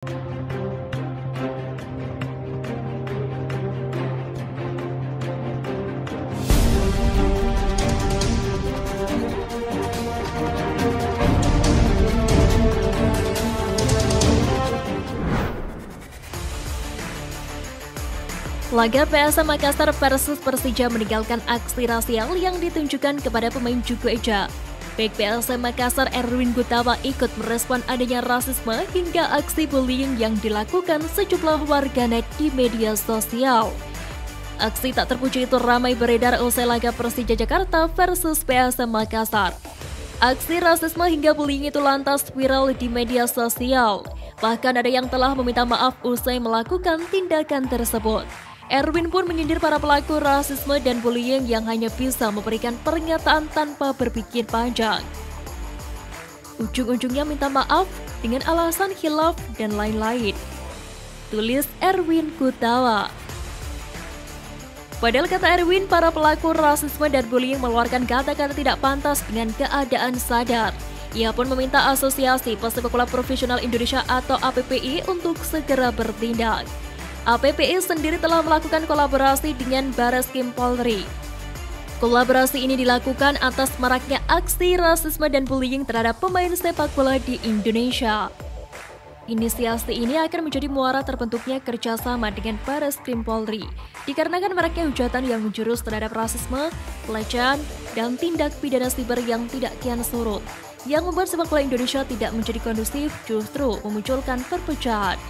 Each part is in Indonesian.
Laga PSM Makassar versus Persija meninggalkan aksi rasial yang ditunjukkan kepada pemain Juku Eja. Bek PSM Makassar Erwin Gutawa ikut merespon adanya rasisme hingga aksi bullying yang dilakukan sejumlah warganet di media sosial. Aksi tak terpuji itu ramai beredar usai laga Persija Jakarta versus PSM Makassar. Aksi rasisme hingga bullying itu lantas viral di media sosial. Bahkan ada yang telah meminta maaf usai melakukan tindakan tersebut. Erwin pun menyindir para pelaku rasisme dan bullying yang hanya bisa memberikan pernyataan tanpa berpikir panjang. Ujung-ujungnya minta maaf dengan alasan khilaf dan lain-lain. Tulis Erwin Gutawa. Padahal kata Erwin, para pelaku rasisme dan bullying mengeluarkan kata-kata tidak pantas dengan keadaan sadar. Ia pun meminta Asosiasi Pesepak Bola Profesional Indonesia atau APPI untuk segera bertindak. APPI sendiri telah melakukan kolaborasi dengan Barreskrim Polri. Kolaborasi ini dilakukan atas maraknya aksi rasisme dan bullying terhadap pemain sepak bola di Indonesia. Inisiasi ini akan menjadi muara terbentuknya kerjasama dengan Barreskrim Polri, dikarenakan maraknya hujatan yang menjurus terhadap rasisme, pelecehan, dan tindak pidana siber yang tidak kian surut, yang membuat sepak bola Indonesia tidak menjadi kondusif, justru memunculkan perpecahan.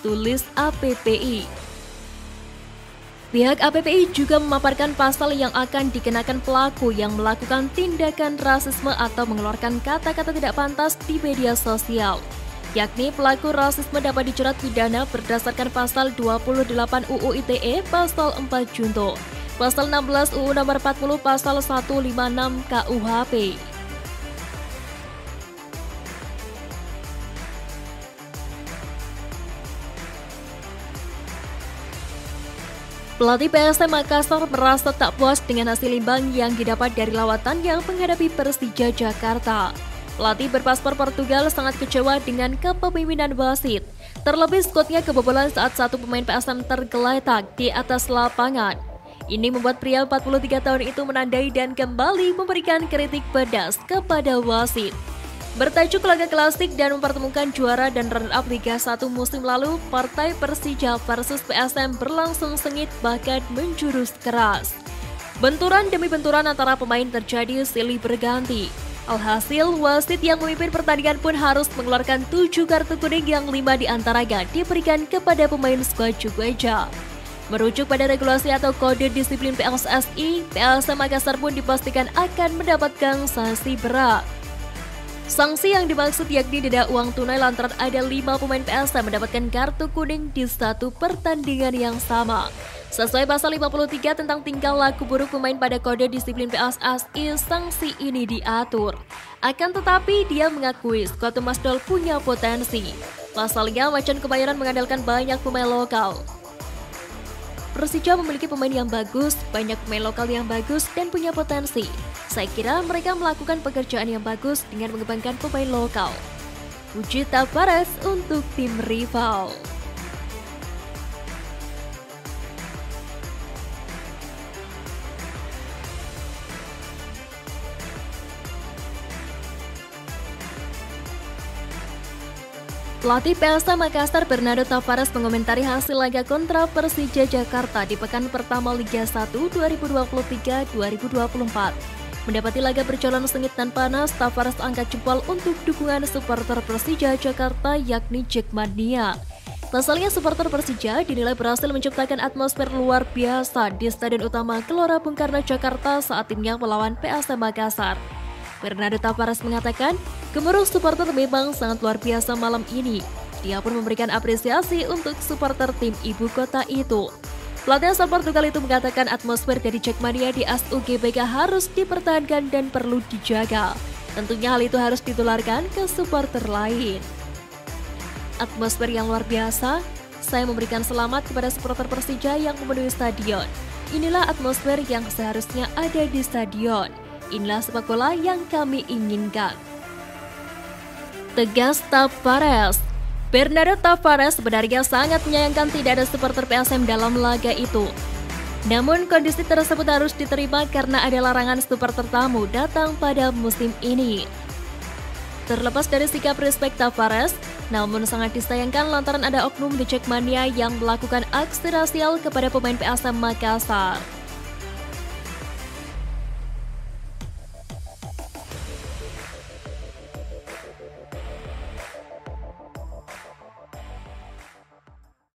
Tulis APPI. Pihak APPI juga memaparkan pasal yang akan dikenakan pelaku yang melakukan tindakan rasisme atau mengeluarkan kata-kata tidak pantas di media sosial, yakni pelaku rasisme dapat dijerat pidana berdasarkan pasal 28 UU ITE pasal 4 Junto, pasal 16 UU nomor 40 pasal 156 KUHP. Pelatih PSM Makassar merasa tak puas dengan hasil imbang yang didapat dari lawatan yang menghadapi Persija Jakarta. Pelatih berpaspor Portugal sangat kecewa dengan kepemimpinan wasit. Terlebih skotnya kebobolan saat satu pemain PSM tergeletak di atas lapangan. Ini membuat pria 43 tahun itu menandai dan kembali memberikan kritik pedas kepada wasit. Bertajuk laga klasik dan mempertemukan juara dan runner-up Liga 1 musim lalu, partai Persija versus PSM berlangsung sengit bahkan menjurus keras. Benturan demi benturan antara pemain terjadi silih berganti. Alhasil, wasit yang memimpin pertandingan pun harus mengeluarkan 7 kartu kuning yang 5 diantaranya diberikan kepada pemain skuad Juku Eja. Merujuk pada regulasi atau kode disiplin PSSI, PSM Makassar pun dipastikan akan mendapatkan sanksi berat. Sanksi yang dimaksud yakni denda uang tunai lantaran ada 5 pemain PSM mendapatkan kartu kuning di satu pertandingan yang sama. Sesuai pasal 53 tentang tingkah laku buruk pemain pada kode disiplin PSSI, sanksi ini diatur. Akan tetapi dia mengakui skuad Emas Dol punya potensi. Pasalnya, Macan Kemayoran mengandalkan banyak pemain lokal. Persija memiliki pemain yang bagus, banyak pemain lokal yang bagus dan punya potensi. Saya kira mereka melakukan pekerjaan yang bagus dengan mengembangkan pemain lokal. Puji Tavares untuk tim rival. Pelatih PSM Makassar Bernardo Tavares mengomentari hasil laga kontra Persija Jakarta di pekan pertama Liga 1 2023-2024. Mendapati laga berjalan sengit dan panas, Tavares angkat jempol untuk dukungan supporter Persija Jakarta yakni Jackmania. Pasalnya supporter Persija dinilai berhasil menciptakan atmosfer luar biasa di Stadion Utama Gelora Bung Karno Jakarta saat timnya melawan PSM Makassar. Bernardo Tavares mengatakan, gemuruh supporter memang sangat luar biasa malam ini. Dia pun memberikan apresiasi untuk supporter tim ibu kota itu. Pelatih asal Portugal itu mengatakan atmosfer dari Jackmania di AS-UGBK harus dipertahankan dan perlu dijaga. Tentunya hal itu harus ditularkan ke supporter lain. Atmosfer yang luar biasa, saya memberikan selamat kepada supporter Persija yang memenuhi stadion. Inilah atmosfer yang seharusnya ada di stadion. Inilah sepak bola yang kami inginkan. Tegas Tavares. Bernardo Tavares sebenarnya sangat menyayangkan tidak ada supporter PSM dalam laga itu. Namun kondisi tersebut harus diterima karena ada larangan supporter tamu datang pada musim ini. Terlepas dari sikap respect Tavares, namun sangat disayangkan lantaran ada oknum The Jackmania yang melakukan aksi rasial kepada pemain PSM Makassar.